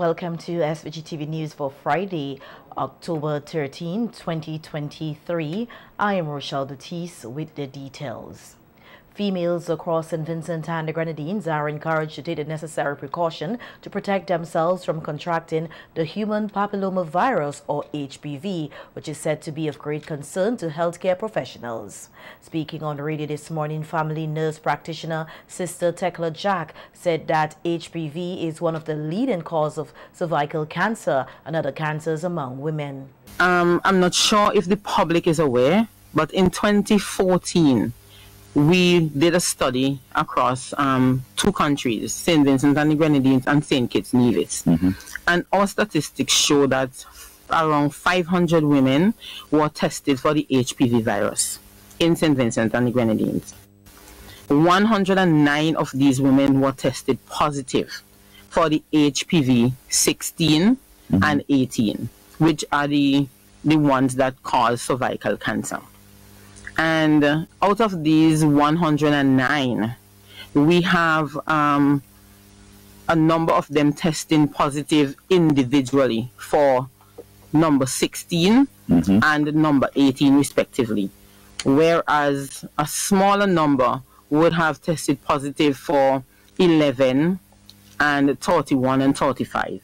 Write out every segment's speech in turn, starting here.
Welcome to SVG-TV News for Friday, October 13, 2023. I am Rochelle Batiste with the details. Females across St. Vincent and the Grenadines are encouraged to take the necessary precaution to protect themselves from contracting the human papillomavirus or HPV, which is said to be of great concern to healthcare professionals. Speaking on the radio this morning, family nurse practitioner Sister Tekla Jack said that HPV is one of the leading causes of cervical cancer and other cancers among women. I'm not sure if the public is aware, but in 2014, we did a study across 2 countries, St. Vincent and the Grenadines and St. Kitts and Nevis. And our statistics show that around 500 women were tested for the HPV virus in St. Vincent and the Grenadines. 109 of these women were tested positive for the HPV 16 and 18, which are the ones that cause cervical cancer. And out of these 109, we have a number of them testing positive individually for number 16 and number 18 respectively, whereas a smaller number would have tested positive for 11 and 31 and 35.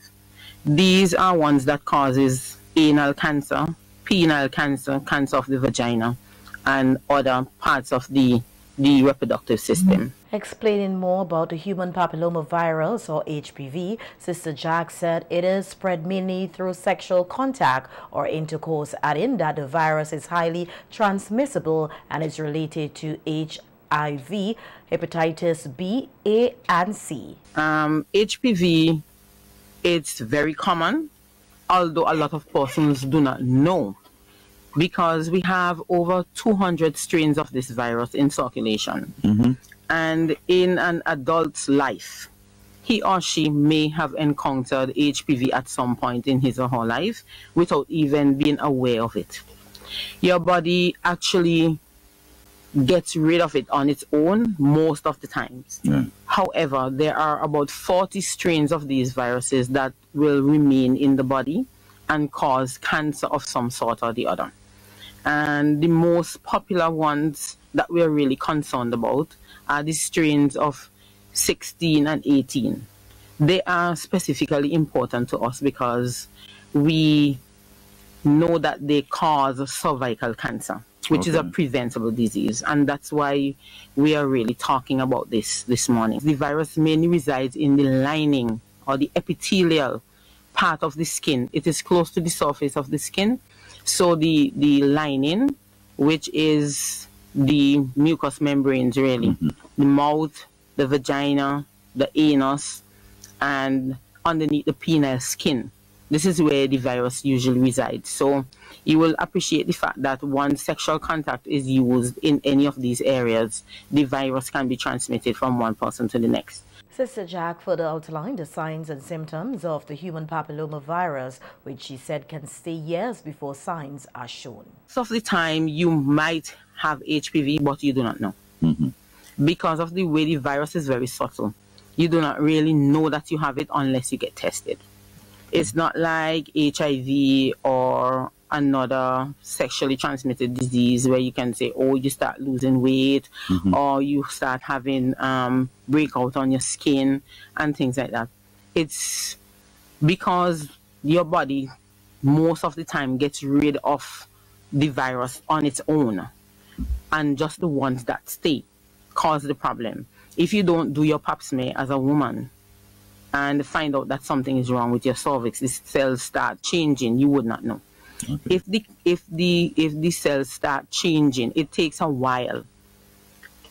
These are ones that causes anal cancer, penile cancer, cancer of the vagina, and other parts of the reproductive system. Explaining more about the human papillomavirus or HPV, Sister Jack said it is spread mainly through sexual contact or intercourse, adding that the virus is highly transmissible and is related to HIV, hepatitis B, A, and C. HPV, it's very common, although a lot of persons do not know, because we have over 200 strains of this virus in circulation. And in an adult's life, he or she may have encountered HPV at some point in his or her life without even being aware of it. Your body actually gets rid of it on its own most of the times. However, there are about 40 strains of these viruses that will remain in the body and cause cancer of some sort or the other. And the most popular ones that we're really concerned about are the strains of 16 and 18. They are specifically important to us because we know that they cause cervical cancer, which is a preventable disease, and that's why we are really talking about this morning. The virus mainly resides in the lining or the epithelial part of the skin. It is close to the surface of the skin. So the lining, which is the mucous membranes really, the mouth, the vagina, the anus, and underneath the penile skin. This is where the virus usually resides. So you will appreciate the fact that once sexual contact is used in any of these areas, the virus can be transmitted from one person to the next. Sister Jack further outlined the signs and symptoms of the human papillomavirus, which she said can stay years before signs are shown. Most of the time, you might have HPV, but you do not know. Because of the way the virus is very subtle, you do not really know that you have it unless you get tested. It's not like HIV or another sexually transmitted disease where you can say, oh, you start losing weight or you start having breakout on your skin and things like that. It's because your body most of the time gets rid of the virus on its own, and just the ones that stay cause the problem. If you don't do your pap smear as a woman and find out that something is wrong with your cervix, the cells start changing, you would not know. If the cells start changing, it takes a while.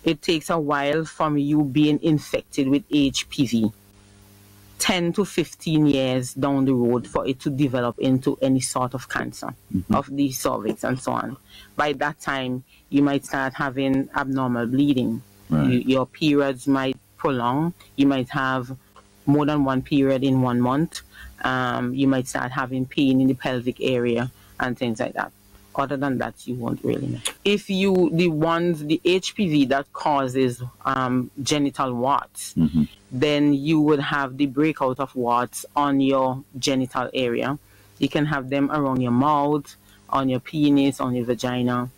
It takes a while from you being infected with HPV, 10 to 15 years down the road, for it to develop into any sort of cancer of the cervix and so on. By that time, you might start having abnormal bleeding. Your periods might prolong. You might have more than one period in 1 month. You might start having pain in the pelvic area and things like that. Other than that, you won't really know. If the HPV that causes genital warts, then you would have the breakout of warts on your genital area. You can have them around your mouth, on your penis, on your vagina,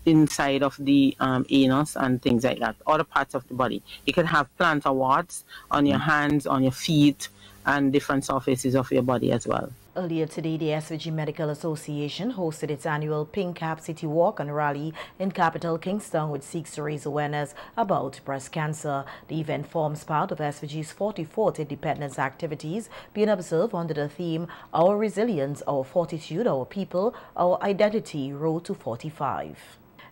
inside of the anus and things like that, other parts of the body. You can have plantar warts on your hands, on your feet, and different surfaces of your body as well. Earlier today, the SVG Medical Association hosted its annual Pink Cap City Walk and Rally in capital Kingston, which seeks to raise awareness about breast cancer. The event forms part of SVG's 44th Independence activities being observed under the theme, Our Resilience, Our Fortitude, Our People, Our Identity, Road to 45.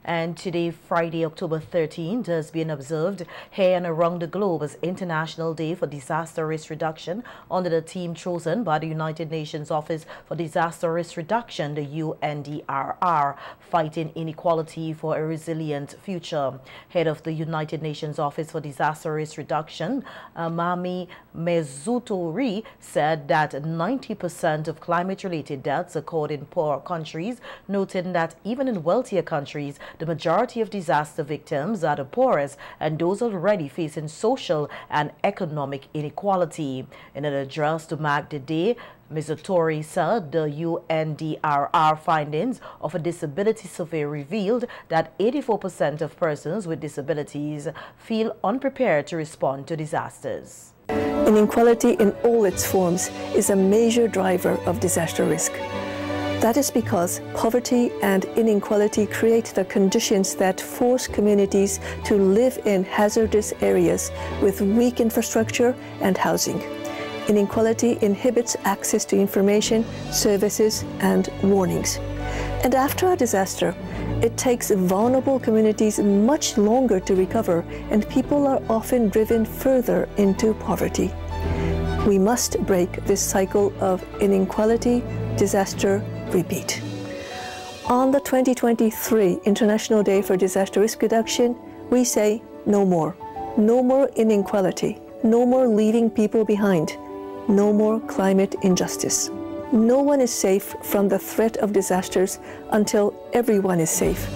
And today, Friday, October 13th, has been observed here and around the globe as International Day for Disaster Risk Reduction under the theme chosen by the United Nations Office for Disaster Risk Reduction, the UNDRR, Fighting Inequality for a Resilient Future. Head of the United Nations Office for Disaster Risk Reduction, Mami Mezutori, said that 90% of climate-related deaths occurred in poor countries, noting that even in wealthier countries, the majority of disaster victims are the poorest and those already facing social and economic inequality. In an address to mark the day, Ms. Tori said the UNDRR findings of a disability survey revealed that 84% of persons with disabilities feel unprepared to respond to disasters. Inequality in all its forms is a major driver of disaster risk. That is because poverty and inequality create the conditions that force communities to live in hazardous areas with weak infrastructure and housing. Inequality inhibits access to information, services, and warnings. And after a disaster, it takes vulnerable communities much longer to recover, and people are often driven further into poverty. We must break this cycle of inequality, disaster, repeat. On the 2023 International Day for Disaster Risk Reduction, we say no more. No more inequality. No more leaving people behind. No more climate injustice. No one is safe from the threat of disasters until everyone is safe.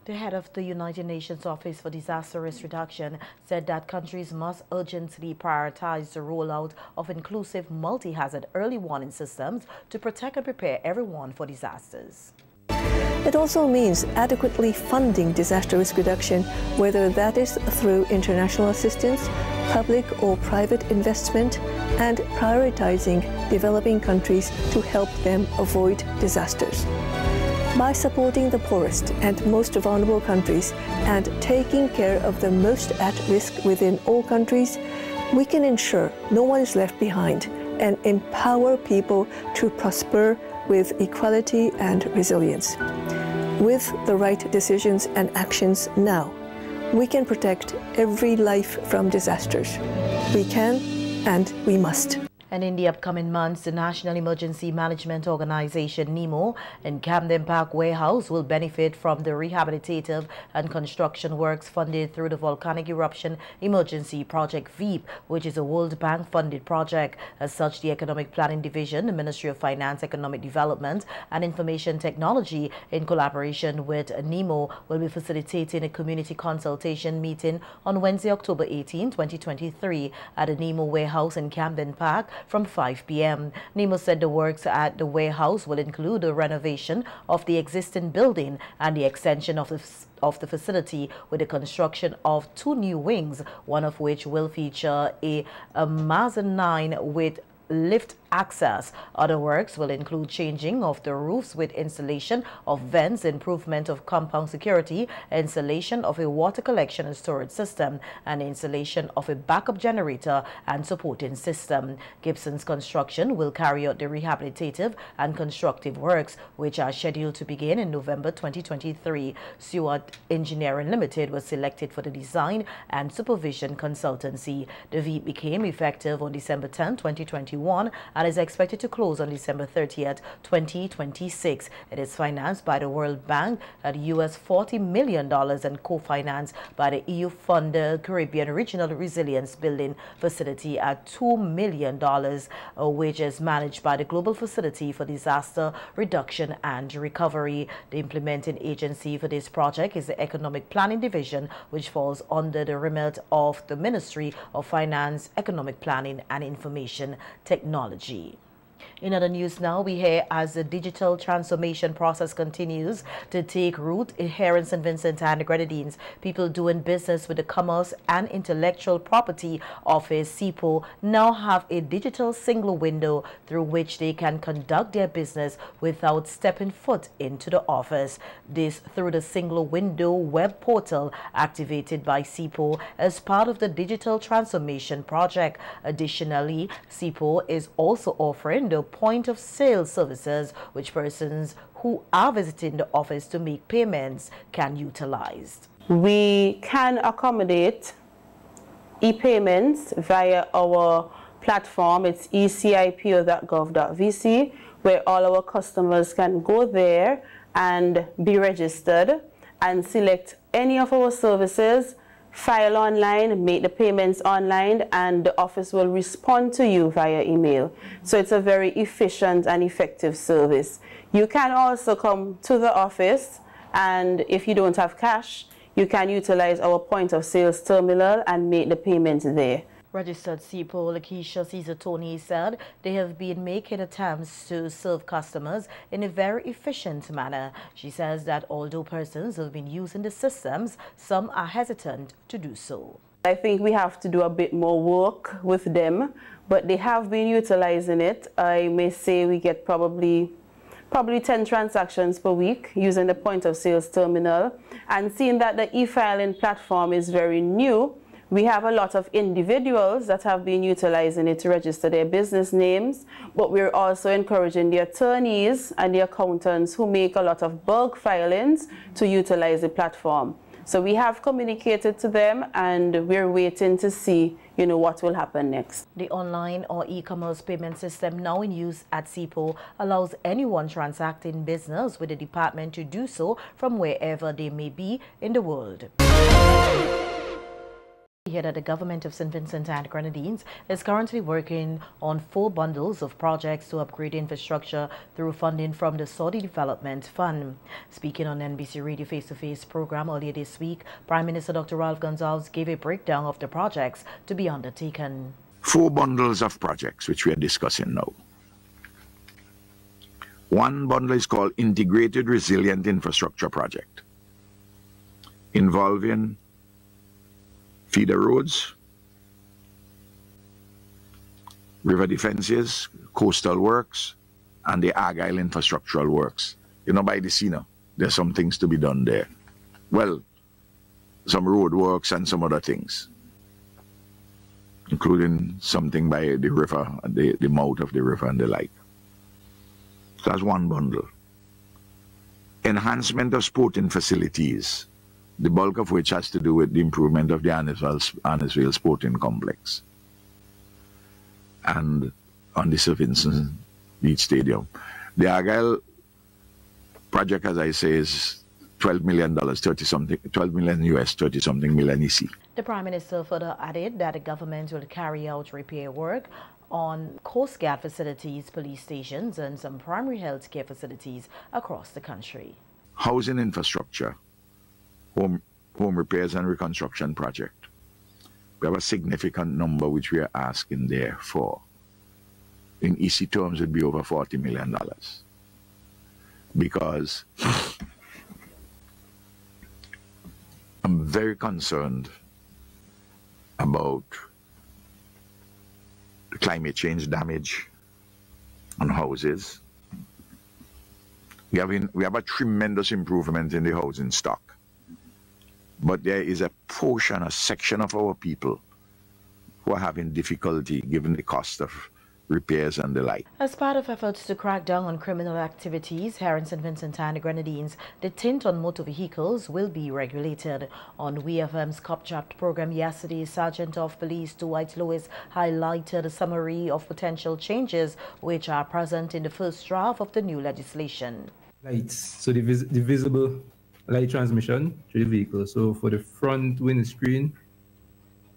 The head of the United Nations Office for Disaster Risk Reduction said that countries must urgently prioritize the rollout of inclusive multi-hazard early warning systems to protect and prepare everyone for disasters. It also means adequately funding disaster risk reduction, whether that is through international assistance, public or private investment, and prioritizing developing countries to help them avoid disasters. By supporting the poorest and most vulnerable countries and taking care of the most at risk within all countries, we can ensure no one is left behind and empower people to prosper with equality and resilience. With the right decisions and actions now, we can protect every life from disasters. We can and we must. And in the upcoming months, the National Emergency Management Organization, Nemo, and Camden Park Warehouse will benefit from the rehabilitative and construction works funded through the Volcanic Eruption Emergency Project VEEP, which is a World Bank funded project. As such, the Economic Planning Division, the Ministry of Finance, Economic Development and Information Technology, in collaboration with Nemo, will be facilitating a community consultation meeting on Wednesday, October 18, 2023 at the Nemo Warehouse in Camden Park from 5 p.m. Nemo said the works at the warehouse will include the renovation of the existing building and the extension of the facility with the construction of 2 new wings, one of which will feature a mezzanine with lift access. Other works will include changing of the roofs with installation of vents, improvement of compound security, installation of a water collection and storage system, and installation of a backup generator and supporting system. Gibson's Construction will carry out the rehabilitative and constructive works, which are scheduled to begin in November 2023. Stewart Engineering Limited was selected for the design and supervision consultancy. The VEEP became effective on December 10, 2021, and and is expected to close on December 30th, 2026. It is financed by the World Bank at US $40 million and co-financed by the EU-funded Caribbean Regional Resilience Building Facility at $2 million, which is managed by the Global Facility for Disaster Reduction and Recovery. The implementing agency for this project is the Economic Planning Division, which falls under the remit of the Ministry of Finance, Economic Planning and Information Technology. In other news now, we hear as the digital transformation process continues to take root here in St. Vincent and the Grenadines, people doing business with the Commerce and Intellectual Property Office, CIPO, now have a digital single window through which they can conduct their business without stepping foot into the office. This through the single window web portal activated by CIPO as part of the digital transformation project. Additionally, CIPO is also offering the point of sale services which persons who are visiting the office to make payments can utilize. We can accommodate e-payments via our platform. It's ecipo.gov.vc, where all our customers can go there and be registered and select any of our services, file online, make the payments online, and the office will respond to you via email. So it's a very efficient and effective service. You can also come to the office, and if you don't have cash, you can utilize our point of sales terminal and make the payment there. Registered CIPO Lakeisha Caesar Tony said they have been making attempts to serve customers in a very efficient manner. She says that although persons have been using the systems, some are hesitant to do so. I think we have to do a bit more work with them, but they have been utilizing it. I may say we get probably 10 transactions per week using the point of sales terminal, and seeing that the e-filing platform is very new, we have a lot of individuals that have been utilizing it to register their business names, but we're also encouraging the attorneys and the accountants who make a lot of bulk filings to utilize the platform. So we have communicated to them, and we're waiting to see, what will happen next. The online or e-commerce payment system now in use at CIPO allows anyone transacting business with the department to do so from wherever they may be in the world. Here that the government of St. Vincent and Grenadines is currently working on 4 bundles of projects to upgrade infrastructure through funding from the Saudi Development Fund. Speaking on NBC Radio Face-to-Face program earlier this week, Prime Minister Dr. Ralph Gonsalves gave a breakdown of the projects to be undertaken. 4 bundles of projects which we are discussing now. One bundle is called Integrated Resilient Infrastructure Project, involving feeder roads, river defenses, coastal works, and the Argyle infrastructural works. By the sea now, there's some things to be done there. Well, some road works and some other things, including something by the river, the mouth of the river and the like. So that's one bundle. Enhancement of sporting facilities, the bulk of which has to do with the improvement of the Annisvale Sporting Complex and on the Sir Vincent Beach Stadium. The Argyle project, as I say, is $12 million, 12 million US, 30-something million EC. The Prime Minister further added that the government will carry out repair work on Coast Guard facilities, police stations, and some primary health care facilities across the country. Housing infrastructure, home repairs and reconstruction project. We have a significant number which we are asking there for. In EC terms, it would be over $40 million. Because I'm very concerned about the climate change damage on houses. We have a tremendous improvement in the housing stock. But there is a portion, a section of our people who are having difficulty given the cost of repairs and the like. As part of efforts to crack down on criminal activities here in St. Vincent and the Grenadines, the tint on motor vehicles will be regulated. On WeFM's Cop Chat program yesterday, Sergeant of Police Dwight Lewis highlighted a summary of potential changes which are present in the first draft of the new legislation. Lights, so the visible light transmission to the vehicle. So for the front windscreen,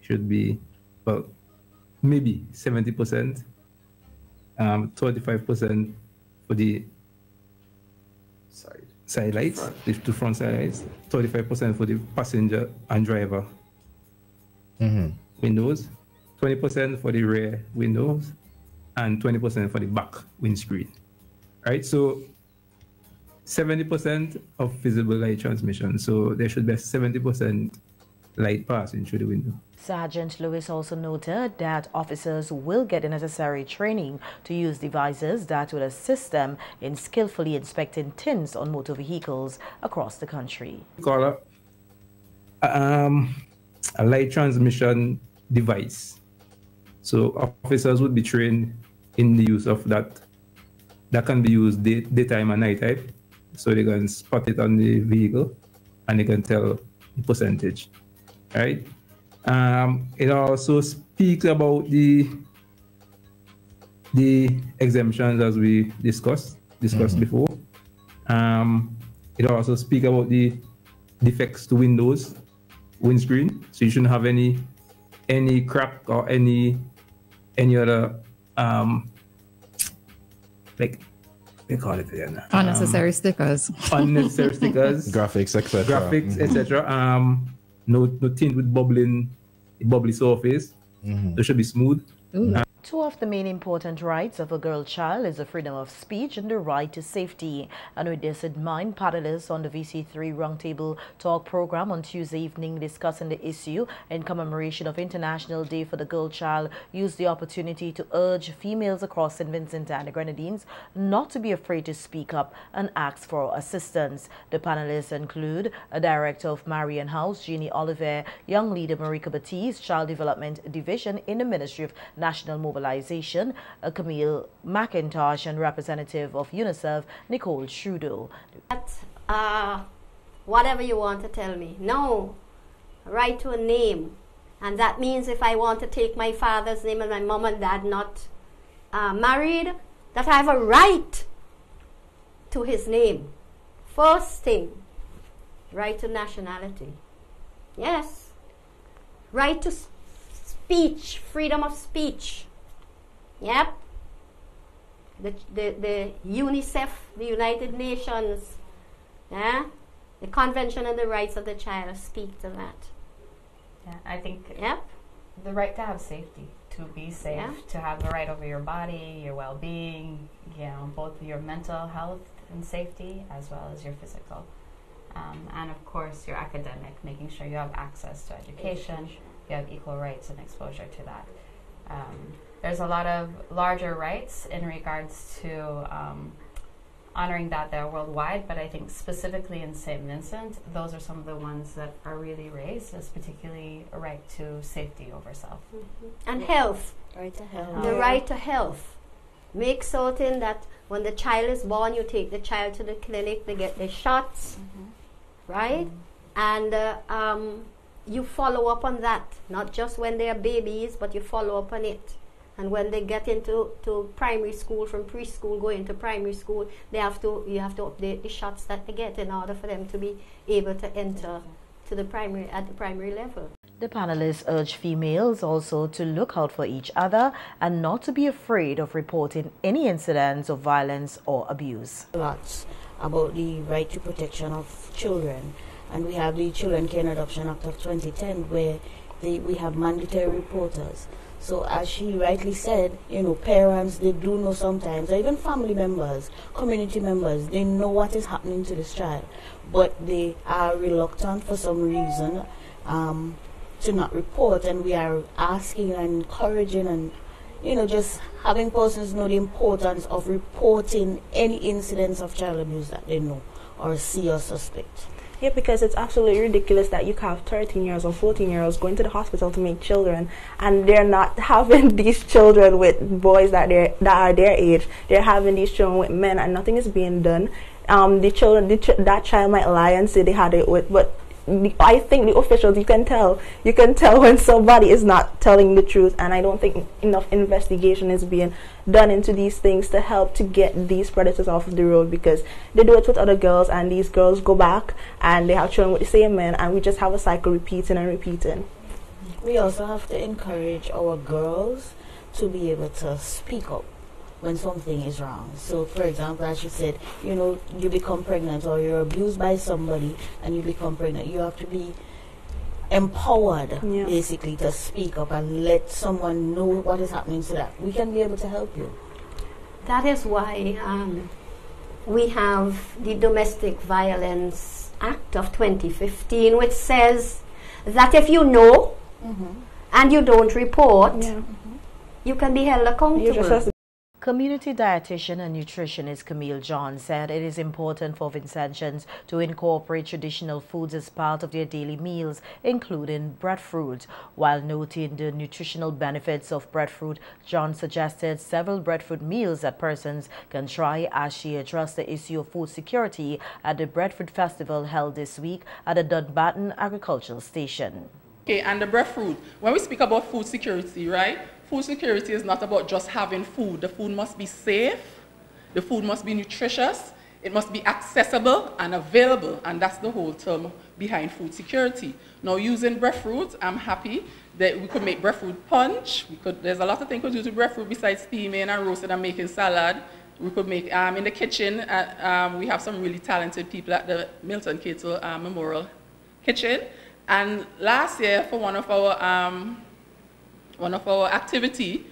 should be, well, maybe 70%, 25% for the side lights, the two front side lights, 35% for the passenger and driver windows, 20% for the rear windows, and 20% for the back windscreen. Right, so 70% of visible light transmission. So there should be 70% light passing through the window. Sergeant Lewis also noted that officers will get the necessary training to use devices that will assist them in skillfully inspecting tints on motor vehicles across the country. We call a light transmission device. So officers would be trained in the use of that. That can be used daytime and nighttime. So they can spot it on the vehicle and they can tell the percentage, right? It also speaks about the exemptions as we discussed before. It also speaks about the defects to windows, windscreen. So you shouldn't have any crack or any other like they call it again. Unnecessary stickers. Unnecessary stickers. Graphics, etc. Graphics, etc. No tint with bubbly surface. They should be smooth. Two of the main important rights of a girl child is the freedom of speech and the right to safety. And with this in mind, panelists on the VC3 Roundtable talk program on Tuesday evening discussing the issue in commemoration of International Day for the Girl Child used the opportunity to urge females across St. Vincent and the Grenadines not to be afraid to speak up and ask for assistance. The panelists include a director of Marian House, Jeannie Oliver, young leader Marika Batiste, Child Development Division in the Ministry of National Mobilization, Camille McIntosh, and representative of UNICEF, Nicole Trudeau. Whatever you want to tell me. No, right to a name. And that means if I want to take my father's name and my mom and dad not married, that I have a right to his name. First thing, right to nationality. Yes. Right to speech, freedom of speech. Yep. The UNICEF, the United Nations, yeah, the Convention on the Rights of the Child speak to that. Yeah, I think yep. The right to have safety, to be safe, yeah. To have the right over your body, your well-being, you know, both your mental health and safety as well as your physical. And of course your academic, making sure you have access to education, you have equal rights and exposure to that. There's a lot of larger rights in regards to honoring that they're worldwide, but I think specifically in St. Vincent, those are some of the ones that are really raised, as particularly a right to safety over self. And health. Right to health. The right to health. Make certain that when the child is born, you take the child to the clinic, they get their shots, right? And you follow up on that, not just when they are babies, but you follow up on it. And when they get into primary school, from preschool going to primary school, you have to update the shots that they get in order for them to be able to enter to the primary level. The panelists urge females also to look out for each other and not to be afraid of reporting any incidents of violence or abuse. Lots about the right to protection of children. And we have the Children Care and Adoption Act of 2010 where we have mandatory reporters. So as she rightly said, you know, parents, they do know sometimes, or even family members, community members, they know what is happening to this child, but they are reluctant for some reason to not report, and we are asking and encouraging and, you know, just having persons know the importance of reporting any incidents of child abuse that they know or see or suspect. Yeah, because it's absolutely ridiculous that you have 13-year-olds or 14-year-olds going to the hospital to make children, and they're not having these children with boys that are their age. They're having these children with men, and nothing is being done. That child might lie and say they had it with, but I think the officials, you can tell when somebody is not telling the truth, and I don't think enough investigation is being done into these things to help to get these predators off of the road, because they do it with other girls, and these girls go back and they have children with the same men, and we just have a cycle repeating and repeating. We also have to encourage our girls to be able to speak up when something is wrong. So, for example, as you said, you know, you become pregnant or you're abused by somebody and you become pregnant, you have to be empowered, basically, to speak up and let someone know what is happening so that we can be able to help you. That is why we have the Domestic Violence Act of 2015, which says that if you know and you don't report, you can be held accountable. Community dietitian and nutritionist Camille John said it is important for Vincentians to incorporate traditional foods as part of their daily meals, including breadfruit. While noting the nutritional benefits of breadfruit, John suggested several breadfruit meals that persons can try as she addressed the issue of food security at the Breadfruit Festival held this week at the Dunbarton Agricultural Station. Okay, and the breadfruit, when we speak about food security, right? Food security is not about just having food. The food must be safe, the food must be nutritious, it must be accessible and available, and that's the whole term behind food security. Now, using breadfruit, I'm happy that we could make breadfruit punch. There's a lot of things we could do to breadfruit besides steaming and roasting and making salad. We could make, in the kitchen, we have some really talented people at the Milton Cato Memorial Kitchen. And last year, for one of our activity,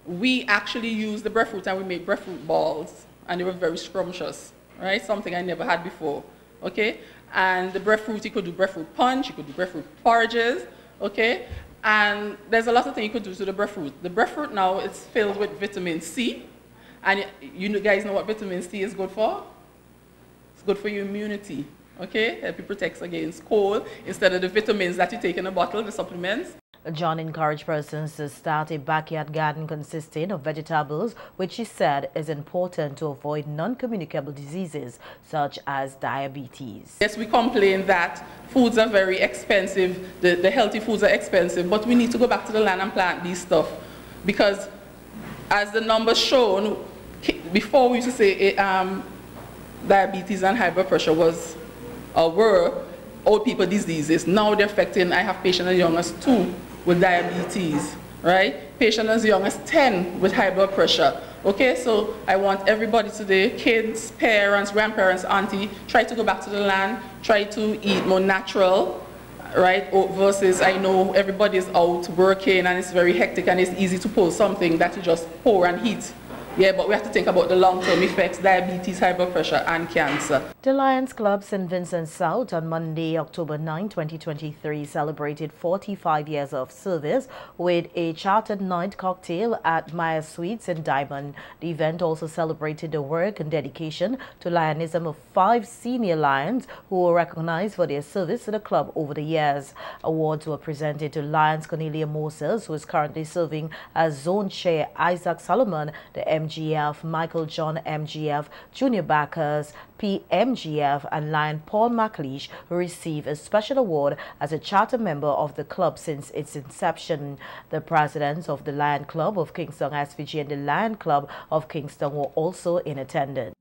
we actually used the breadfruit and we made breadfruit balls, and they were very scrumptious, right? Something I never had before, okay? And the breadfruit, you could do breadfruit punch, you could do breadfruit porridges, okay? And there's a lot of things you could do to the breadfruit. The breadfruit now is filled with vitamin C, and you guys know what vitamin C is good for? It's good for your immunity, okay? Help you protect against cold instead of the vitamins that you take in a bottle, the supplements. John encouraged persons to start a backyard garden consisting of vegetables, which he said is important to avoid non-communicable diseases such as diabetes. Yes, we complain that foods are very expensive, the healthy foods are expensive, but we need to go back to the land and plant these stuff, because as the numbers shown, before we used to say diabetes and high blood pressure were old people diseases. Now they're affecting, I have patients as young as 2 with diabetes, right? Patients as young as 10 with high blood pressure. Okay, so I want everybody today, kids, parents, grandparents, auntie, try to go back to the land, try to eat more natural, right? Versus I know everybody's out working and it's very hectic and it's easy to pull something that you just pour and heat. Yeah, but we have to think about the long-term effects, diabetes, high blood pressure, and cancer. The Lions Club St. Vincent South on Monday, October 9, 2023 celebrated 45 years of service with a chartered night cocktail at Maya Suites in Diamond. The event also celebrated the work and dedication to Lionism of 5 senior Lions who were recognized for their service to the club over the years. Awards were presented to Lions Cornelia Moses, who is currently serving as Zone Chair, Isaac Solomon, the MGF, Michael John MGF, Junior Backers, PMGF, and Lion Paul McLeish, who received a special award as a charter member of the club since its inception. The presidents of the Lion Club of Kingston SVG and the Lion Club of Kingston were also in attendance.